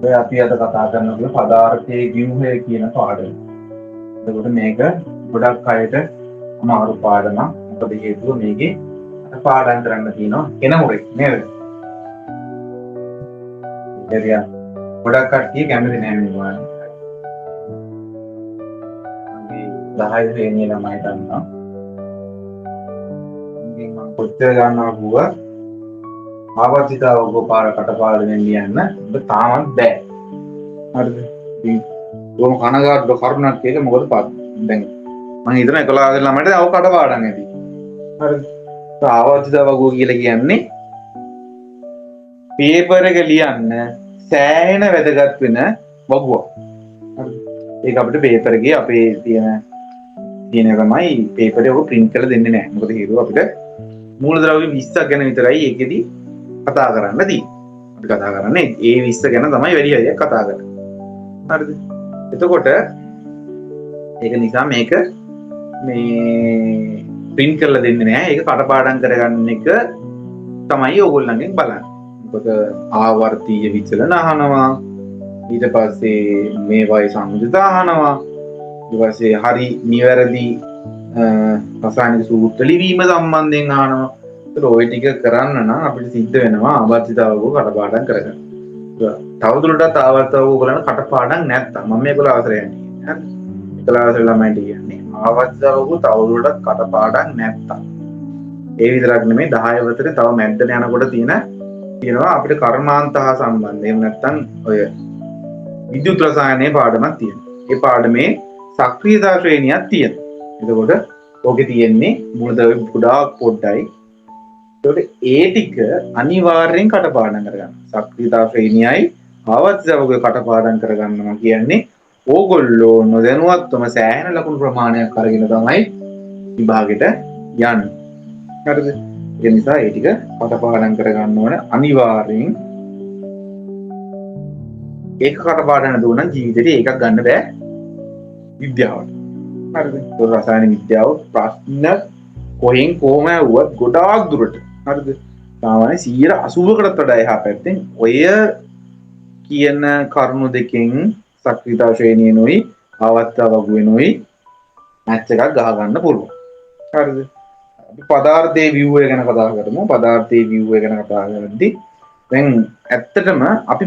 ඔය අපි අද කතා කරනකොට පදාර්ථයේ ව්‍යුහය කියන පාඩම. එතකොට මේක ගොඩක් අයට අමාරු පාඩමක්. මොකද හේතුව මේකේ පාඩම් කරන්න තියෙනවා කෙනෙකුට නේද? හරියට ගොඩක් කට්ටිය කැමති නැහැ මේවා. මගේ 10 ශ්‍රේණියේ ළමයි දන්නවා. ඉතින් මම කොච්චර ගන්නවා කිව්වා ආවර්තිතාව ගෝපාර කටපාඩම් වෙන්න යන්න ඔබ තාමත් බෑ. හරිද? ඉතින් කොහොම කනගාටු කරුණක් කියලා මොකද දැන් මම හිතන 11 ළමයට අව කටපාඩම් ඇති. හරිද? ආවර්තිතාව ගෝ කියලා කියන්නේ පේපර් එක ලියන්න සෑහෙන වැදගත් වෙන වගුවක්. හරිද? ඒක අපිට පේපර් එකේ අපේ තියෙන තමයි පේපර් එක print කරලා දෙන්නේ නැහැ. මොකද හේතුව අපිට මූලද්‍රව්‍ය 20ක් ගැන විතරයි ඒකෙදි කතා කරන්න තියෙන්නේ. අපි කතා කරන්නේ ඒ 20 ගැන තමයි වැඩි හරියක් කතා කරන්නේ. හරිද? එතකොට ඒක නිසා මේක මේ print කරලා දෙන්නේ නැහැ. ඒක කටපාඩම් කරගන්න එක තමයි ඕගොල්ලන්ගෙන් බලන්නේ. මොකද ආවර්තීය විචලන අහනවා. ඊට පස්සේ මේ වයි සම්මුතිය අහනවා. ඊට පස්සේ හරි නිවැරදි රසායනික සූත්‍ර ලිවීම සම්බන්ධයෙන් අහනවා. ඒක ඔය ටික කරන්න නම් අපිට සිද්ධ වෙනවා ආවර්තිතාවක කටපාඩම් කරගන්න. තවදුරටත් ආවර්තිතාවක ඔයගොල්ලන් කටපාඩම් නැත්තම් මම මේකල අවසරය යන්නේ. හරි. ඒකල අවසර ළමයින්ට කියන්නේ ආවර්තිතාවක තවදුරටත් කටපාඩම් නැත්තම්. ඒ විතරක් නෙමෙයි 10 වතරේ තව මැද්දට යනකොට තියෙනවා අපිට කර්මාන්ත හා සම්බන්ධ. එහෙම නැත්තම් ඔය විද්‍යුත් රසායනයේ පාඩමක් තියෙනවා. ඒ පාඩමේ සක්‍රීයතා ශ්‍රේණියක් තියෙනවා. එතකොට ඕකේ තියෙන්නේ මූලද්‍රව්‍ය ගොඩාක් පොඩ්ඩයි. ඒකට ඒ ටික අනිවාර්යෙන් කටපාඩම් කරගන්න. සක්‍රීයතා ශ්‍රේණියයි ආවර්තිතාවකේ කටපාඩම් කරගන්නවා කියන්නේ ඕගොල්ලෝ නොදැනුවත්වම සෑහෙන ලකුණු ප්‍රමාණයක් අරගෙන තමයි විභාගෙට යන්නේ. හරිද? ඒ නිසා ඒ ටික කටපාඩම් කරගන්න ඕන අනිවාර්යෙන්. ඒක කටපාඩම් නැතුව නම් ජීවිතේට ඒකක් ගන්න බෑ විද්‍යාවට. හරිද? ඒ රසායන විද්‍යාව ප්‍රශ්න කොහෙන් කොහම වුවත් ගොඩාක් දුරට. හරිද? සාමාන්‍ය 80%කටත් වඩා එහා පැත්තෙන් ඔය කියන කරුණු දෙකෙන් සක්‍රීයතා ශ්‍රේණියනොයි ආවර්තිතාව වගුවෙනොයි මැච් එකක් ගහ ගන්න පුළුවන්. හරිද? අපි පදාර්ථයේ view එක ගැන කතා කරමු. පදාර්ථයේ view එක ගැන කතා කරද්දී දැන් ඇත්තටම අපි